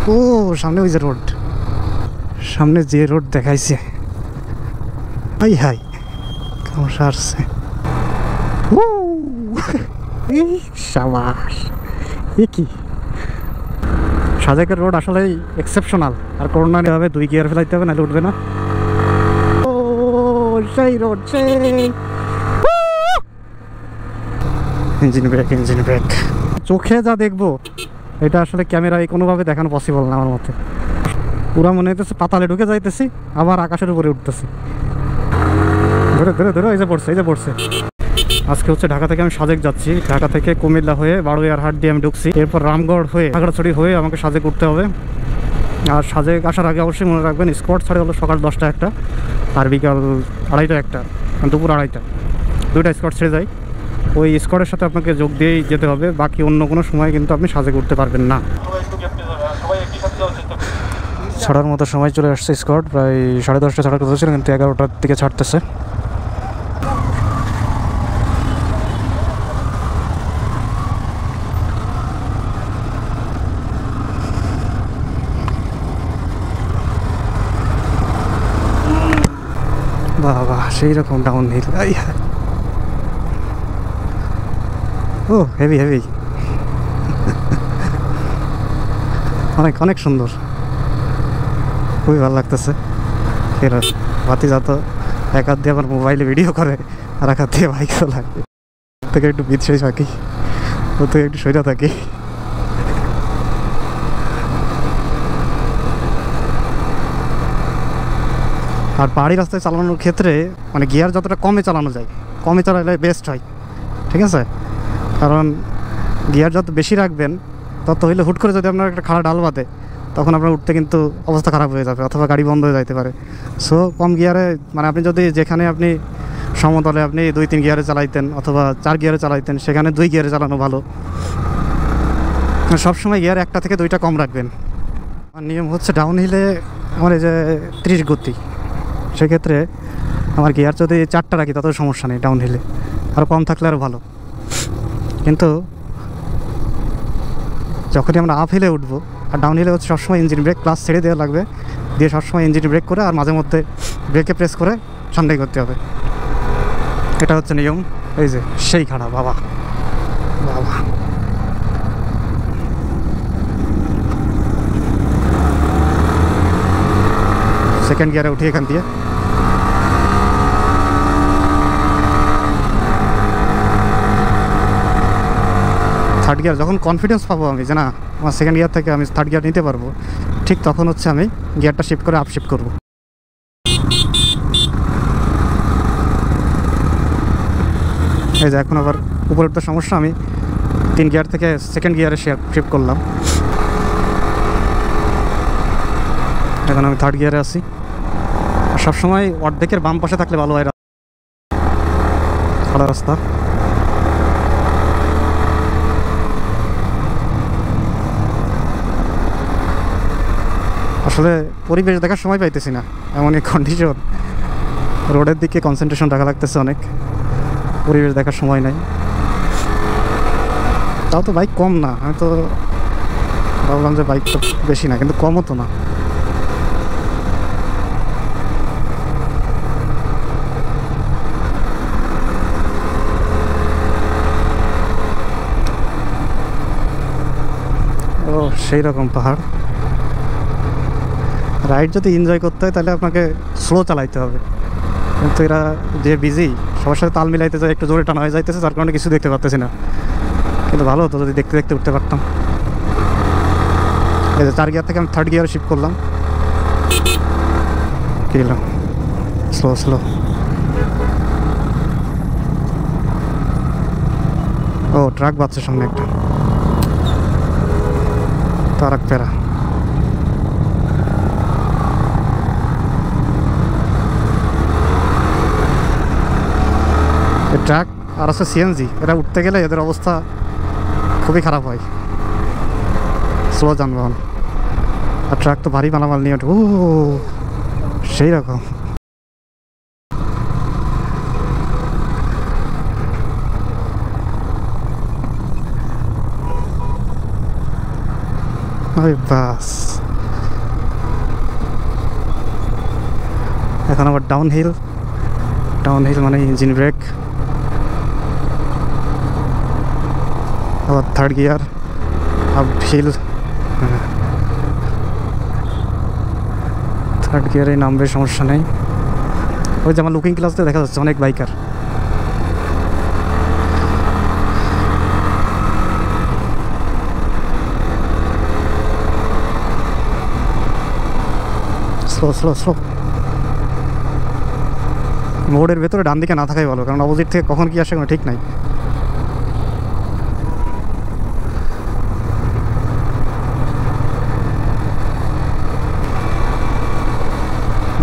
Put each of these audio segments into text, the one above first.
ও সামনে ওই যে রোড, সামনে যে রোড দেখাইছে ভাই, হাই সমস্যা আসছে। সাবাস, এ কি সাজেকের রোড আসলে এক্সেপশনাল। আর করোনা হবে 2 গিয়ার ফেলাইতে হবে, নাহলে উঠবে না। ও সেই রোড, সেই ইঞ্জিন ব্রেক, ইঞ্জিন ব্রেক। চোখে যা দেখবো এটা আসলে ক্যামেরায় কোনোভাবে দেখানো পসিবল না আমার মতে। পুরা মনে হইতেছে পাতালে ঢুকে যাইতেছি, আবার আকাশের উপরে উঠতেছি। ধরে ধরে ধরে এই যে পড়ছে, এই যে পড়ছে। আজকে হচ্ছে ঢাকা থেকে আমি সাজেক যাচ্ছি, ঢাকা থেকে কুমিল্লা হয়ে বারোয়ারহাট দিয়ে আমি ঢুকছি, এরপর রামগড় হয়ে খাগড়াছড়ি হয়ে আমাকে সাজেক উঠতে হবে। আর সাজেক আসার আগে অবশ্যই মনে রাখবেন স্কোয়াড ছাড়ে হলো সকাল 10টা একটা, আর বিকাল 2:30 একটা, দুপুর 2:30, 2টা স্কোয়াড ছেড়ে যায়। ওই স্কোয়াডের সাথে আপনাকে যোগ দিয়েই যেতে হবে, বাকি অন্য কোনো সময় কিন্তু আপনি সাজেক উঠতে পারবেন না। ছাড়ার মতো সময় চলে আসছে, স্কোয়াড প্রায় 10:30 ছাড়ার কথা ছিল, কিন্তু 11টার দিকে ছাড়তেছে। বাহ বাহ, সেই রকম ডাউন হিল। ও হেভি হেভি, অনেক অনেক সুন্দর, খুবই ভালো লাগতেছে। ফের বাতি যত এক হাত দিয়ে আমার মোবাইলে ভিডিও করে, আর এক হাত দিয়ে বাইক চালায়, থেকে একটু বিচ্ছই থাকি, ও থেকে একটু সইরা থাকি। আর পাহাড়ি রাস্তায় চালানোর ক্ষেত্রে মানে গিয়ার যতটা কমে চালানো যায়, কমে চালালে বেস্ট হয়, ঠিক আছে? কারণ গিয়ার যত বেশি রাখবেন তত হইলে হুট করে যদি আপনার একটা খাড়া ডাল বাঁধে, তখন আপনার উঠতে কিন্তু অবস্থা খারাপ হয়ে যাবে, অথবা গাড়ি বন্ধ হয়ে যেতে পারে। সো কম গিয়ারে মানে আপনি যদি যেখানে আপনি সমতলে আপনি 2-3 গিয়ারে চালাইতেন অথবা 4 গিয়ারে চালাইতেন, সেখানে 2 গিয়ারে চালানো ভালো। সবসময় গিয়ার 1টা থেকে 2টা কম রাখবেন। আর নিয়ম হচ্ছে ডাউন হিলে আমার এই যে 30 গতি, সেক্ষেত্রে আমার গিয়ার যদি 4টা রাখি তত সমস্যা নেই, ডাউন হিলে আরও কম থাকলে আরও ভালো। কিন্তু যখনই আমরা আপ হিলে উঠবো, আর ডাউন হিলে হচ্ছে সবসময় ইঞ্জিন ব্রেক ক্লাস ছেড়ে দেওয়া লাগবে, দিয়ে সবসময় ইঞ্জিন ব্রেক করে আর মাঝে মধ্যে ব্রেকে প্রেস করে সামনেই করতে হবে, এটা হচ্ছে নিয়ম। এই যে সেই খাড়া, বাবা বাবা। সেকেন্ড গিয়ারে উঠি এখান দিয়ে, থার্ড গিয়ার যখন কনফিডেন্স পাবো আমি যে না আমার সেকেন্ড গিয়ার থেকে আমি থার্ড গিয়ার নিতে পারবো, ঠিক তখন হচ্ছে আমি গিয়ারটা শিফট করে আপ শিফট করবো। এই যে এখন আবার উপরের তো সমস্যা, আমি 3 গিয়ার থেকে সেকেন্ড গিয়ারে শিফট করলাম, এখন আমি থার্ড গিয়ারে আছি। সবসময় অর্ধেকের বাম পাশে থাকলে ভালো হয় খাড়া রাস্তা। আসলে পরিবেশ দেখার সময় পাইতেছি না, এমনই কন্ডিশন, রোডের দিকে কনসেন্ট্রেশন রাখা লাগতেছে অনেক, পরিবেশ দেখার সময় নাই। তাও তো বাইক কম না, আমি তো ভাবলাম যে বাইক তো বেশি না, কিন্তু কমও তো না। ও সেই রকম পাহাড়। রাইড যদি এনজয় করতে হয় তাহলে আপনাকে স্লো চালাইতে হবে, কিন্তু এরা যে বিজি সবার সাথে তাল মিলাইতে যায়, একটু জোরে টানা হয়ে যাইতেছে, তার কারণে কিছু দেখতে পারতেছি না। কিন্তু ভালো হতো যদি দেখতে দেখতে উঠতে পারতাম। এই যে 4 গিয়ার থেকে আমি থার্ড গিয়ারে শিফট করলাম, কিলাম স্লো স্লো। ও ট্রাক বাজছে সামনে একটা, তার এক প্যারা। ট্রাক আর আছে সিএনজি, এরা উঠতে গেলে এদের অবস্থা খুবই খারাপ হয়, স্লো যানবাহন। আর ট্রাক তো ভারী মালামাল নিয়ে ওঠে, ও সেই রকম। ওই বাস, এখন আবার ডাউন হিল মানে ইঞ্জিন ব্রেক, আবার third gear, up hill, third গিয়ারে নামবে, সমস্যা নেই। ওই যে আমার লুকিং গ্লাসতে দেখা যাচ্ছে অনেক বাইকার। স্লো স্লো স্লো, মোড়ের ভেতরে ডান দিকে না থাকাই ভালো, কারণ অপোজিট থেকে কখন কি আসে কোনো ঠিক নাই।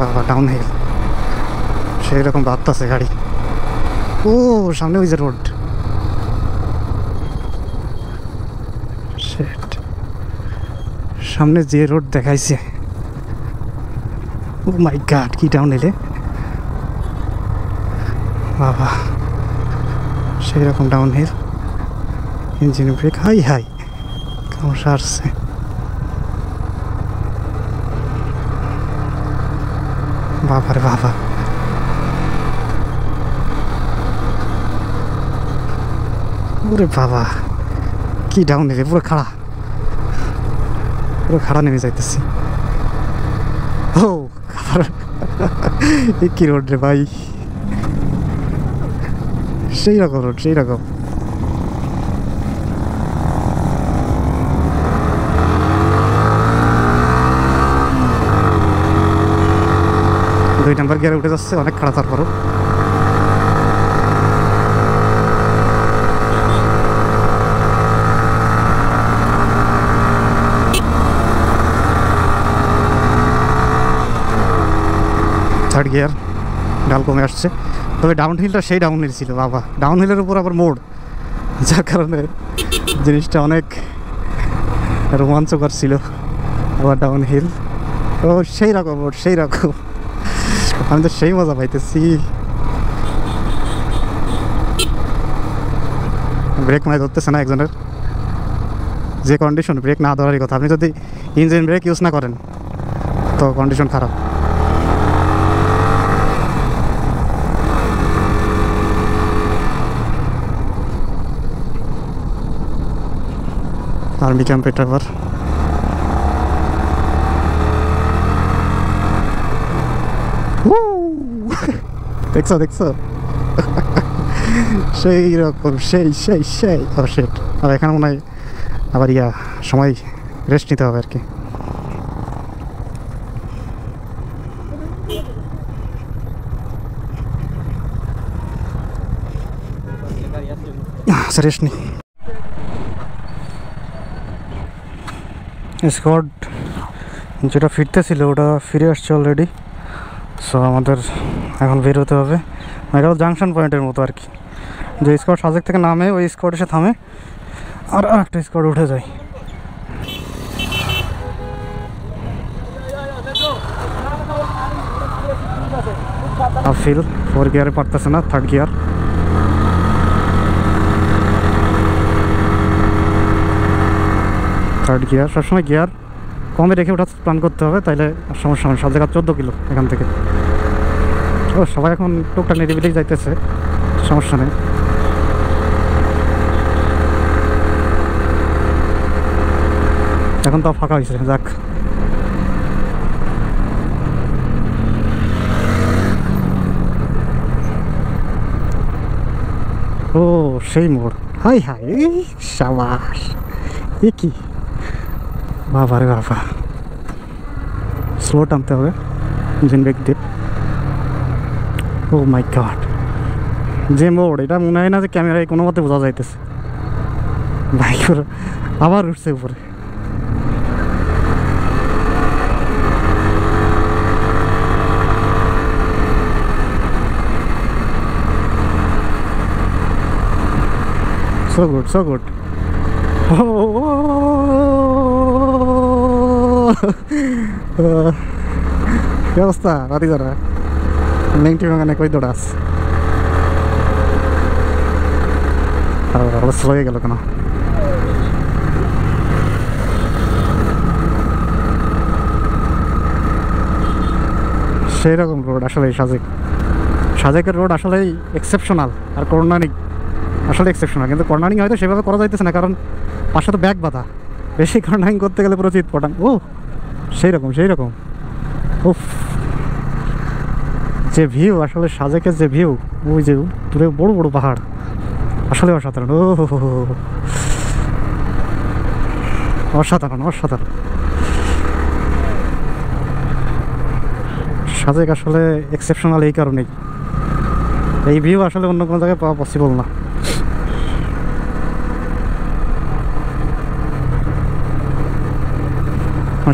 বাবা ডাউন হিল, সেই রকম বাড়তেছে গাড়ি। ও সামনে ওই যে রোড, সামনে যে রোড দেখাইছে, ও মাই গড, কি ডাউন হিলে বাবা, সেই রকম ডাউন হিল, ইঞ্জিন ব্রেক, হাই হাই সমস্যা আসছে। বাবা রে বাবা, ওরে বাবা কি ডাউন হিলে, পুরো খাড়া নেমে যাইতেছি। ও কি রোড রে ভাই, সেই রকম রোড, সেই রকম। দুই নাম্বার গিয়ারে উঠে যাচ্ছে, অনেক খারাপ। তারপরও থার্ড গিয়ার, ডাল কমে আসছে। তবে ডাউন হিলটা সেই ডাউন হিল ছিল বাবা, ডাউন হিলের উপর আবার মোড়, যার কারণে জিনিসটা অনেক রোমাঞ্চকর ছিল। আবার ডাউন হিল, ও সেই রকম রোড, সেই রকম, আমি তো সেই মজা পাইতেছি। ব্রেক মানে ধরতেছে না একজনের, যে কন্ডিশন ব্রেক না ধরারই কথা। আপনি যদি ইঞ্জিন ব্রেক ইউজ না করেন তো কন্ডিশন খারাপ। আর্মি ক্যাম্পে ট্রাভার, দেখছো সেই রকম, সেই সেট। আর এখানে মনে হয় আবার সময় রেস্ট নিতে হবে আর কি। রেস্ট নি। স্কোয়াড যেটা ফিরতে ছিল ওটা ফিরে আসছে অলরেডি। সো আমাদের এখন বের হতে হবে। এটা জাংশন পয়েন্টের মতো আর কি, যে স্কোয়াড সাজেক থেকে নামে ওই স্কোয়াড এসে থামে, আর একটা স্কোয়াড উঠে যায়। ফিল 4 গিয়ারে পারতেছে না, থার্ড গিয়ার। সবসময় গিয়ার কমে রেখে ওঠা প্ল্যান করতে হবে, তাইলে সমস্যা হয়। সব জায়গা 14 কিলো এখান থেকে। ও সবাই এখন টুকটাক নিরিবিলি যাইতেছে, সমস্যা নেই। এখন তো ফাঁকা হয়েছে, যাক। ও সেই মোড়, হাই সাবাস, এ কি বাবা রে বাবা, স্লো টানতে হবে ইঞ্জিন ব্রেক দিয়ে। ও মাই গড, যে মোড়, এটা মনে হয় না যে ক্যামেরায় কোনো মতে বোঝা যাইতেছে। বাইক আবার উঠছে উপরে। so good কি অবস্থা রাতি যারা নেংটি ভাঙানে কই দৌড়াস, স্লো হয়ে গেল কেন? সেই রকম রোড আসলে সাজেকের রোড আসলে এক্সেপশনাল। আর কর্নারিং আসলে এক্সেপশনাল, কিন্তু কর্নারিং হয়তো সেভাবে করা যাইতেছে না, কারণ পাশে তো ব্যাগ বাঁধা। বেশি কর্নারিং করতে গেলে পুরো চিৎ পটাং। ও সেই রকম উফ, যে ভিউ আসলে সাজেকের যে ভিউ, ওই যে দূরে বড় বড় পাহাড়, আসলে অসাধারণ। ও অসাধারণ। সাজেক আসলে এক্সেপশনাল এই কারণেই, এই ভিউ আসলে অন্য কোনো জায়গায় পাওয়া পসিবল না।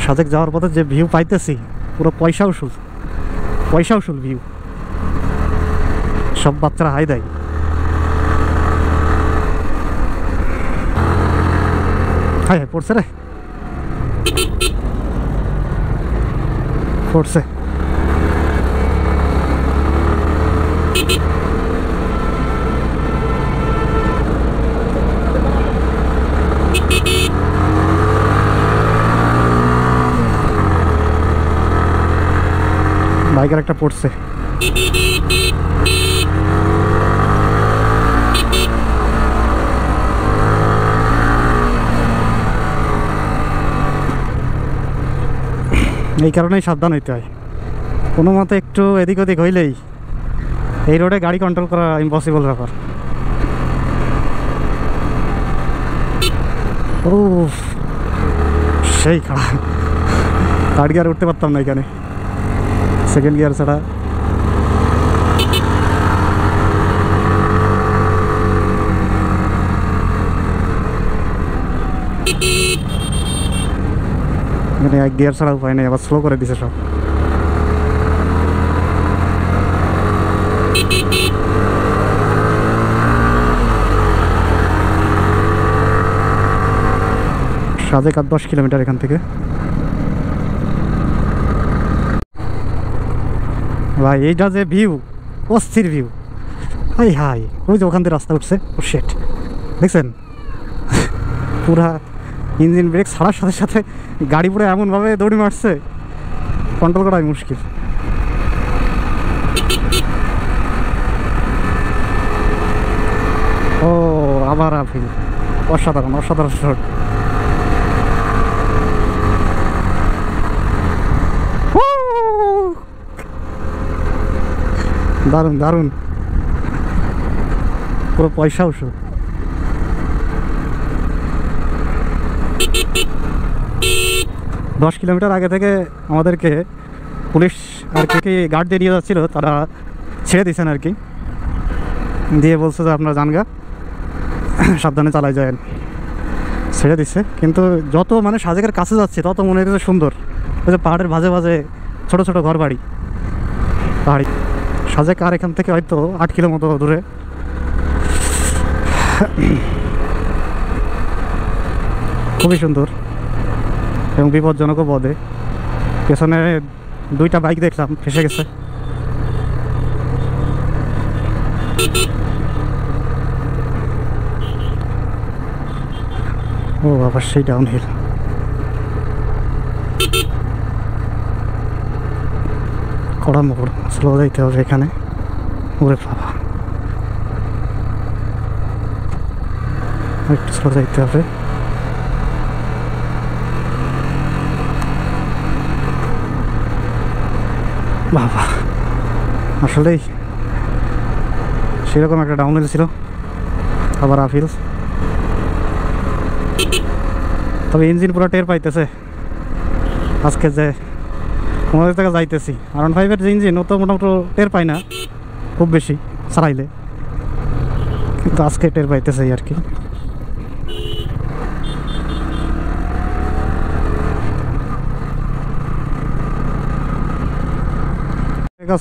সাজেক যাওয়ার পথে যে ভিউ পাইতেছি, পুরো পয়সা উসুল ভিউ। সব বাচ্চারা হাই দেয়। হাই পড়ছে রে, পড়ছে। বাইকের একটা পড়ছে। এই কারণেই সাবধান হইতে হয়। কোনো মতে একটু এদিক ওদিক হইলেই এই রোডে গাড়ি কন্ট্রোল করা ইম্পসিবল ব্যাপার। ও সেই খারাপ, থার্ড গিয়ার উঠতে পারতাম না এখানে, সেকেন্ড গিয়ার ছাড়া। এখানে এক গিয়ার ছাড়া উপায় নেই, আবার স্লো করে দিছে সব। সাজেক আর 10 কিলোমিটার এখান থেকে। ভাই এইটা যে ভিউ, অস্থির ভিউ। হাই ওই যে ওখান থেকে রাস্তা উঠছে। ও শেট, দেখছেন পুরা ইঞ্জিন ব্রেক ছাড়ার সাথে সাথে গাড়ি পুরো এমনভাবে দৌড়ি মারছে, কন্ট্রোল করাই মুশকিল। ও আবার আফিল, অসাধারণ শট। দারুণ পুরো পয়সা উসুল। 10 কিলোমিটার আগে থেকে আমাদেরকে পুলিশ আর কে গার্ড দিয়ে নিয়ে যাচ্ছিল, তারা ছেড়ে দিয়েছেন আর কি, দিয়ে বলছে যে আপনারা জানগা, সাবধানে চালাই যায়, ছেড়ে দিচ্ছে। কিন্তু যত মানে সাজেকের কাছে যাচ্ছে তত মনে হচ্ছে সুন্দর। ওই যে পাহাড়ের ভাজে ছোট ছোট ঘর বাড়ি, পাহাড়ি সাজেক আর এখান থেকে হয়তো 8 কিলো মতো দূরে। খুবই সুন্দর এবং বিপজ্জনকও বদে। পেছনে 2টা বাইক দেখলাম ফেসে গেছে। ও আবার সেই ডাউন হিল। কড়া মোড়, স্লো যাইতে হবে এখানে। ওরে বাবা, একটু স্লো যাইতে হবে। বাবা আসলেই সেরকম একটা ডাউন হিল ছিল, আবার আপ হিল। তবে ইঞ্জিন পুরো টের পাইতেছে আজকে যে আমাদের থেকে যাইতেছি। R15-এর যে ইঞ্জিন, ও তো মোটামুটি টের পায় না খুব বেশি চালাইলে, কিন্তু আজকে টের পাইতেছে আর কি।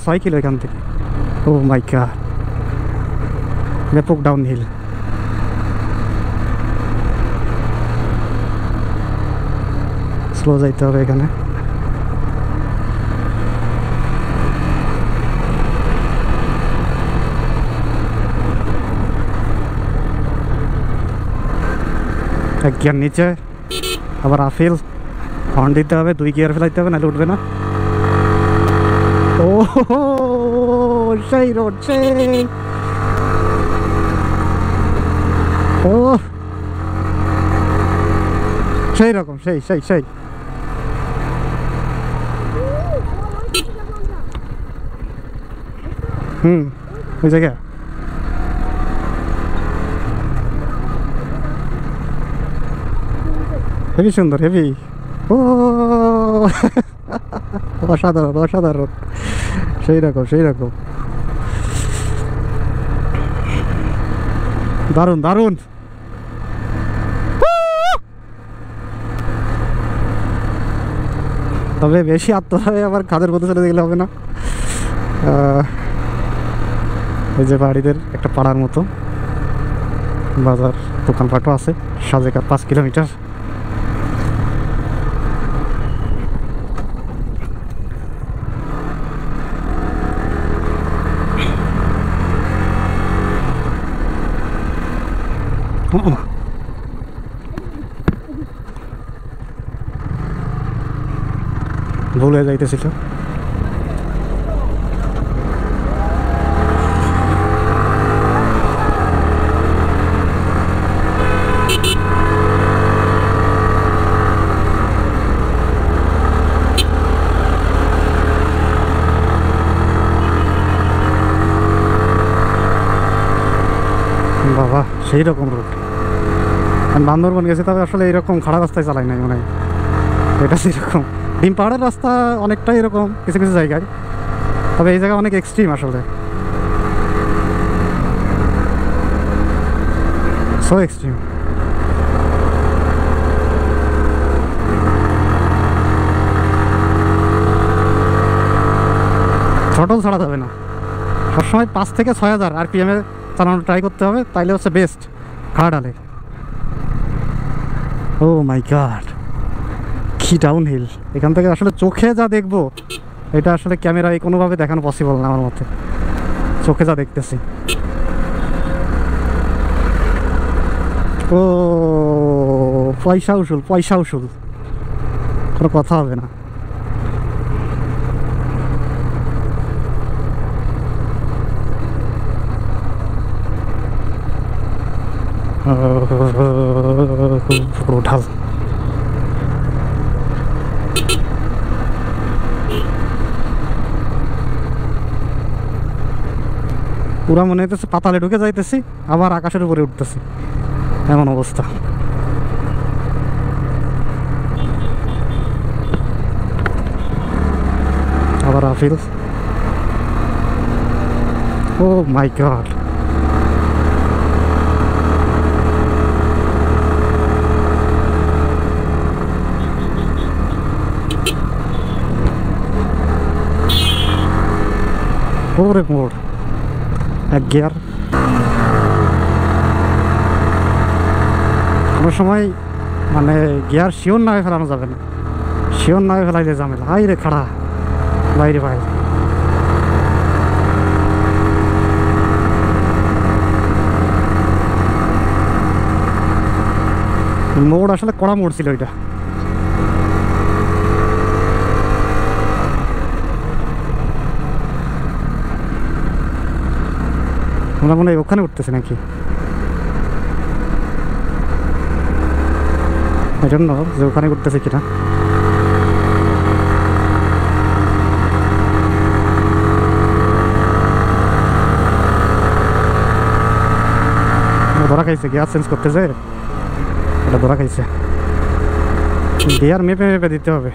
6 কিলো এখান থেকে। ও মাই গড, ব্যাপক ডাউন হিল। স্লো যাইতে হবে এখানে। এক গিয়ার নিচে, আবার আফিল হর্ন দিতে হবে, 2 গিয়ার ফেলাইতে হবে, নাহলে উঠবে না। ও ও সেই রোড সেই, ও সেই রকম সেই সেই সেই। ওই জায়গা হেভি সুন্দর হেভি। ও অসাধারণ অসাধারণ, সেই রকম সেই রকম, দারুণ দারুণ। তবে বেশি আত্মহায় আবার খাদের মধ্যে চলে গেলে হবে না। এই যে বাড়িদের একটা পাড়ার মতো বাজার দোকানপাটও আছে, সাজেকার 5 কিলোমিটার। ভুল হয়ে যাইতেছিল। বাবা সেই রকম রোড। আমি বান্দরবন গেছি, তবে আসলে এইরকম খারাপ রাস্তায় চালাই নাই মনে হয়। এটা সেরকম ডিম পাহাড়ের রাস্তা অনেকটাই এরকম কিছু কিছু জায়গায়, তবে এই জায়গা অনেক এক্সট্রিম আসলে, সো এক্সট্রিম। থ্রটল ছাড়া যাবে না, সবসময় 5 থেকে 6000 RPM-এ চালানো ট্রাই করতে হবে, তাইলে হচ্ছে বেস্ট খাড়া ডালে। ও মাই গড, কি ডাউন হিল! এখান থেকে আসলে চোখে যা দেখবো এটা আসলে ক্যামেরায় কোনোভাবে দেখানো পসিবল না আমার মতে, চোখে যা দেখতেছি। ও পয়সা উসুল পয়সা উসুল, কোনো কথা হবে না। বড় ঢাল। পুরা মনে হইতেছে পাতালে ঢুকে যাইতেছি, আবার আকাশের উপরে উঠতেছি, এমন অবস্থা। আবার আফিল। ও মাই গড, ওরে মোড় এক গিয়ার। কোনো সময় মানে গিয়ার শিওর না হয়ে ফেলানো যাবে না, শিওর না হয়ে ফেলাইলে ঝামেলা। হাই রে খাড়া বাইরে ভাই, মোড় আসলে কড়া মোড় ছিল ওইটা। আমরা মনে হয় ওখানে উঠতেছি নাকি, এই জন্য যে ওখানে উঠতেছে কিনা। ধরা খাইছে গিয়ার চেঞ্জ করতেছে, এটা ধরা খাইছে। গিয়ার মেপে মেপে দিতে হবে।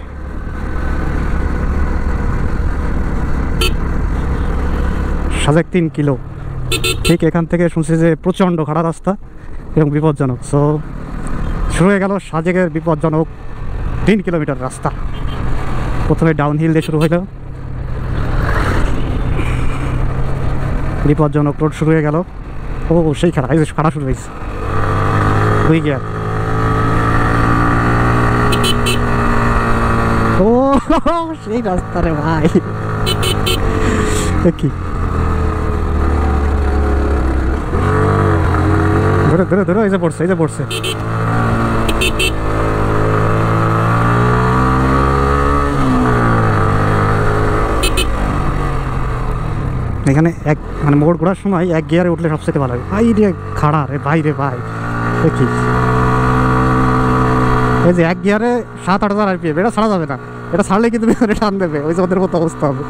সাজেক 3 কিলো, ঠিক এখান থেকে শুনছি যে প্রচণ্ড খাড়া রাস্তা এবং বিপজ্জনক। সো শুরু হয়ে গেল সাজেকের বিপজ্জনক 3 কিলোমিটার রাস্তা। প্রথমে ডাউন হিল দিয়ে শুরু হইল, বিপজ্জনক রোড শুরু হয়ে গেল। ও সেই খাড়া, এই যে খাড়া শুরু হয়েছে, 2 গিয়ার। ও সেই রাস্তা রে ভাই, কি ধরে ধরে ধরে, এই যে পড়ছে, এই যে পড়ছে। এখানে এক মানে মোড় ঘোরার সময় এক গিয়ারে উঠলে সবচেয়ে ভালো হয়। ভাই রে খাড়া রে ভাই রে ভাই, দেখি এই যে এক গিয়ারে 7-8 হাজার RPM, এটা ছাড়া যাবে না। এটা ছাড়লে কিন্তু পেছনে টান দেবে, ওই যে ওদের মতো অবস্থা হবে।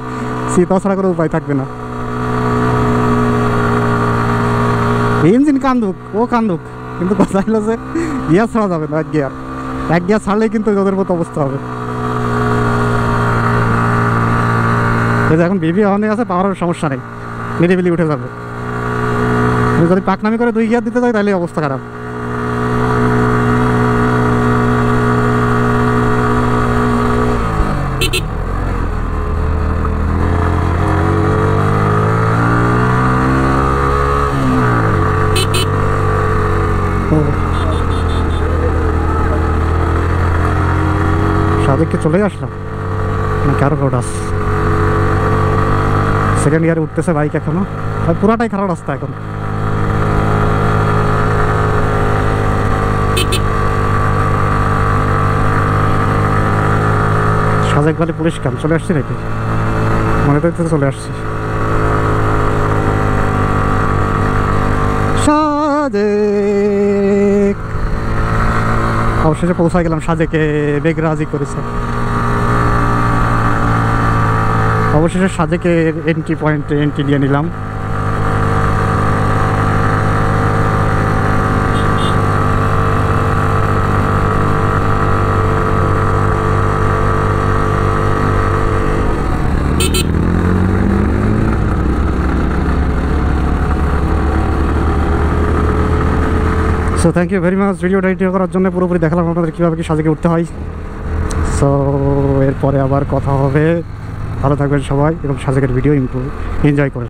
শীত ছাড়া কোনো উপায় থাকবে না। ইঞ্জিন কান্দুক, ও কান্দুক, কিন্তু কথা হলো যে গিয়ার ছাড়া যাবে না। এক গিয়ার ছাড়লেই কিন্তু ওদের মতো অবস্থা হবে। এখন বিবি অনে আছে, পাওয়ারের সমস্যা নেই, নিরিবিলি উঠে যাবে। যদি পাকনামি করে 2 গিয়ার দিতে যাই তাহলে অবস্থা খারাপ। সাদেককে চলে আসলাম না, কারো রোড আস সেকেন্ড ইয়ারে উঠতেছে বাইক এখনো, পুরাটাই খারাপ রাস্তা এখন। সাজেক গেলে পুলিশ ক্যাম্প চলে আসছি নাকি, মনে তো চলে আসছি। সাজেক অবশেষে পৌঁছা গেলাম। সাজেকে বেগরাজি করেছে অবশেষে। সাজেকে এন্ট্রি পয়েন্টে এন্ট্রি নিয়ে নিলাম। So thank you very much ভিডিওটা এডিট করার জন্য। পুরোপুরি দেখালাম আপনাদের কীভাবে কি সাজেকে উঠতে হয়। সো এরপরে আবার কথা হবে। ভালো থাকবেন সবাই এবং সাজেকের ভিডিও এনজয় করে।